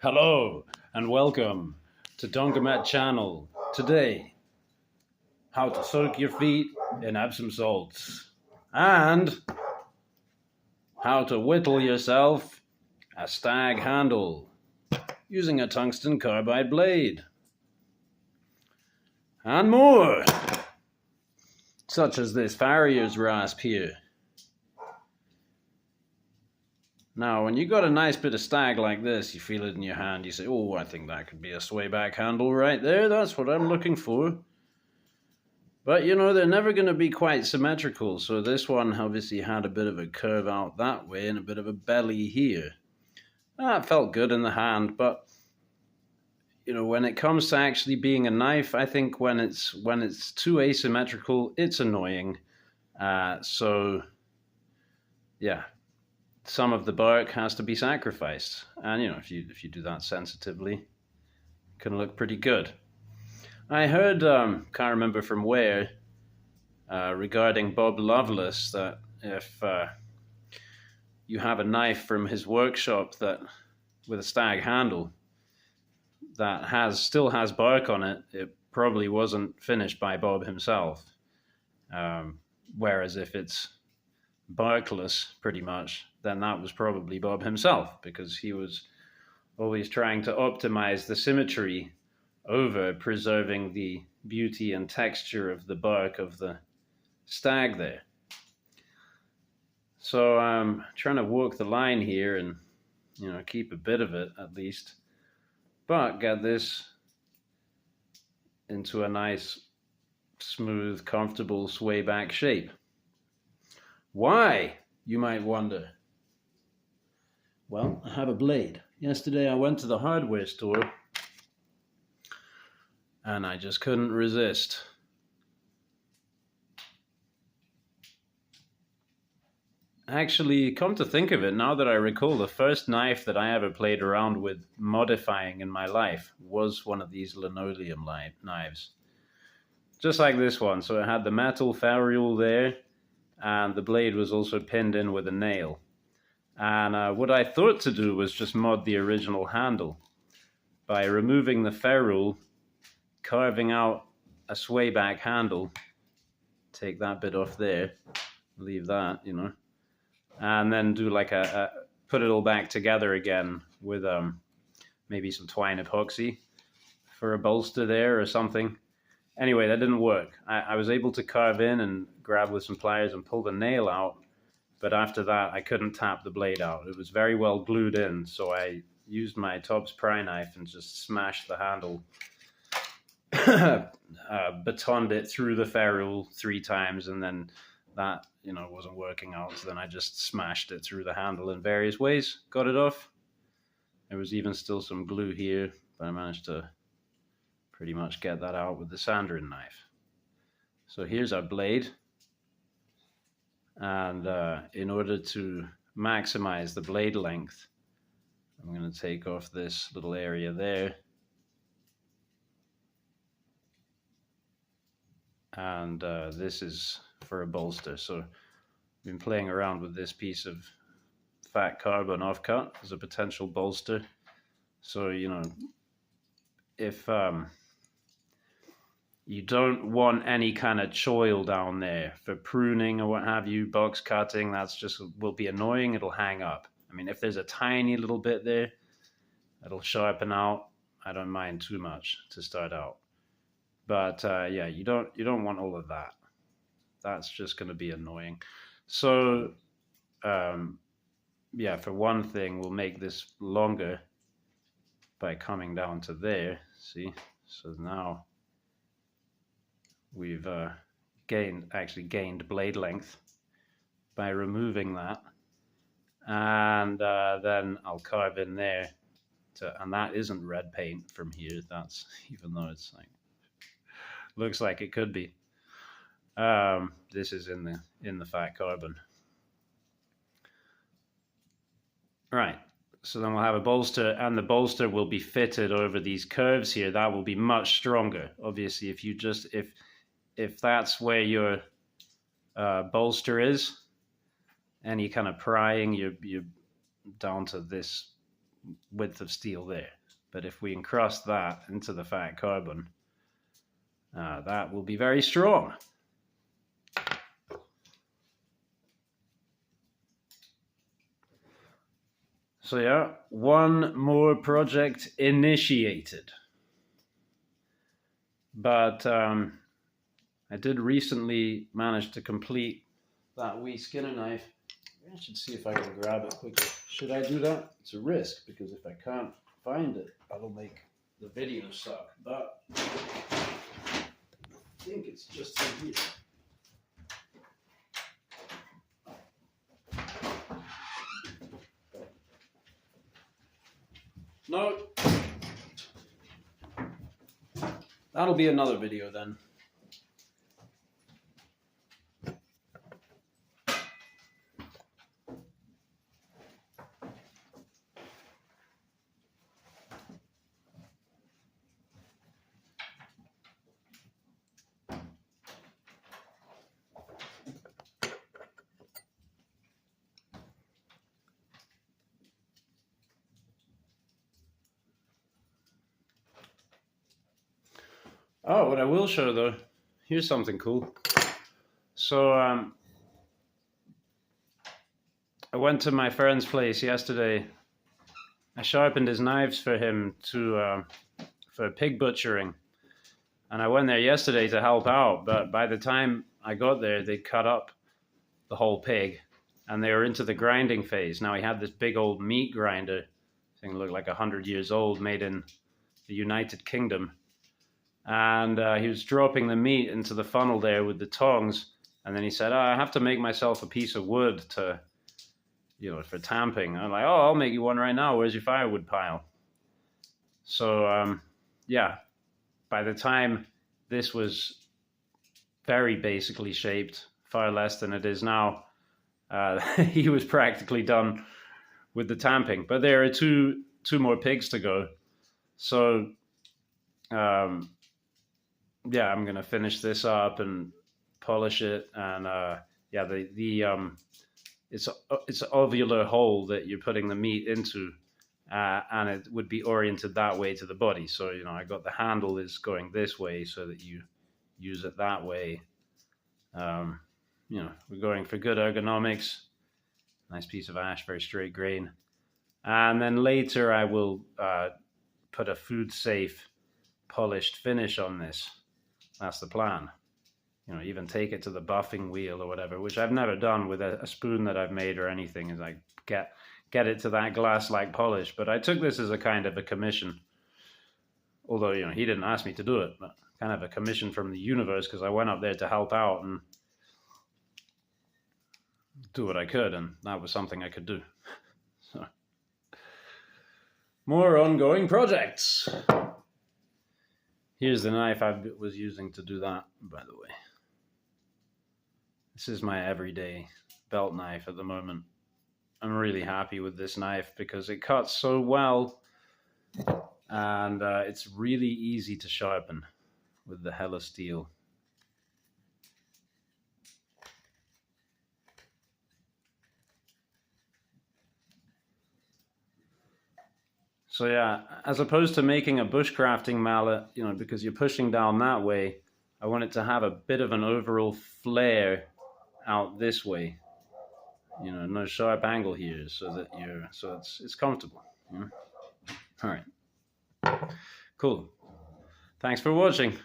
Hello and welcome to Dongamet channel. Today, how to soak your feet in Epsom salts and how to whittle yourself a Stag handle using a tungsten carbide blade and more, such as this farrier's rasp here. Now, when you got a nice bit of Stag like this, you feel it in your hand, you say, oh, I think that could be a Swayback handle right there. That's what I'm looking for. But, you know, they're never going to be quite symmetrical. So this one obviously had a bit of a curve out that way and a bit of a belly here. That felt good in the hand, but, you know, when it comes to actually being a knife, I think when it's too asymmetrical, it's annoying. So, yeah. Some of the bark has to be sacrificed, and you know, if you do that sensitively, it can look pretty good. I heard, can't remember from where, regarding Bob Lovelace, that if you have a knife from his workshop that with a Stag handle that still has bark on it, it probably wasn't finished by Bob himself. Whereas if it's barkless, pretty much, then that was probably Bob himself, because he was always trying to optimize the symmetry over preserving the beauty and texture of the bark of the Stag there. So I'm trying to walk the line here and, you know, keep a bit of it at least, but get this into a nice, smooth, comfortable swayback shape. Why, you might wonder? Well, I have a blade. Yesterday I went to the hardware store and I just couldn't resist. Actually, come to think of it, now that I recall, the first knife that I ever played around with modifying in my life was one of these linoleum knives. Just like this one. So it had the metal ferrule there, and the blade was also pinned in with a nail. And what I thought to do was just mod the original handle by removing the ferrule, carving out a swayback handle, take that bit off there, leave that, you know, and then do like put it all back together again with maybe some twine epoxy for a bolster there or something. Anyway, that didn't work. I was able to carve in and grab with some pliers and pull the nail out, but after that, I couldn't tap the blade out. It was very well glued in, so I used my Tops pry knife and just smashed the handle, batoned it through the ferrule 3 times, and then that, you know, wasn't working out, so then I just smashed it through the handle in various ways, got it off. There was even still some glue here, but I managed to pretty much get that out with the sandering knife. So here's our blade, and in order to maximize the blade length, I'm going to take off this little area there, and this is for a bolster. So I've been playing around with this piece of fat carbon offcut as a potential bolster. So, you know, if you don't want any kind of choil down there for pruning or what have you, box cutting, that's just will be annoying. It'll hang up. I mean, if there's a tiny little bit there, it'll sharpen out. I don't mind too much to start out. But yeah, you don't want all of that. That's just going to be annoying. So yeah, for one thing, we'll make this longer by coming down to there. See? So now we've gained blade length by removing that, and then I'll carve in there and that isn't red paint from here, that's, even though it's like looks like it could be, this is in the fat carbon. Right, so then we'll have a bolster, and the bolster will be fitted over these curves here. That will be much stronger. Obviously, if you just if that's where your bolster is, any kind of prying, you're down to this width of steel there. But if we encrust that into the fat carbon, that will be very strong. So yeah, one more project initiated. But I did recently manage to complete that wee skinner knife. I should see if I can grab it quickly. Should I do that? It's a risk, because if I can't find it, that'll make the video suck. But I think it's just in here. No. That'll be another video then. Oh, what I will show though, here's something cool. So I went to my friend's place yesterday. I sharpened his knives for him for pig butchering. And I went there yesterday to help out, but by the time I got there, they'd cut up the whole pig and they were into the grinding phase. Now he had this big old meat grinder, thing looked like 100 years old, made in the United Kingdom. And he was dropping the meat into the funnel there with the tongs. And then he said, I have to make myself a piece of wood to, for tamping. I'm like, I'll make you one right now. Where's your firewood pile? So, yeah, by the time this was very basically shaped, far less than it is now, he was practically done with the tamping. But there are two more pigs to go. So, yeah, I'm gonna finish this up and polish it, and yeah, it's an ovular hole that you're putting the meat into, and it would be oriented that way to the body. So I got the handle is going this way so that you use it that way. We're going for good ergonomics. Nice piece of ash, very straight grain, and then later I will put a food safe polished finish on this. That's the plan. Even take it to the buffing wheel or whatever, which I've never done with a spoon that I've made or anything, is like get it to that glass-like polish. But I took this as a kind of a commission. Although, he didn't ask me to do it, but kind of a commission from the universe, because I went up there to help out and do what I could, and that was something I could do. So, more ongoing projects. Here's the knife I was using to do that, by the way. This is my everyday belt knife at the moment. I'm really happy with this knife because it cuts so well, and it's really easy to sharpen with the hella steel. So yeah, as opposed to making a bushcrafting mallet, because you're pushing down that way, I want it to have a bit of an overall flare out this way. No sharp angle here, so it's comfortable. All right, cool. Thanks for watching.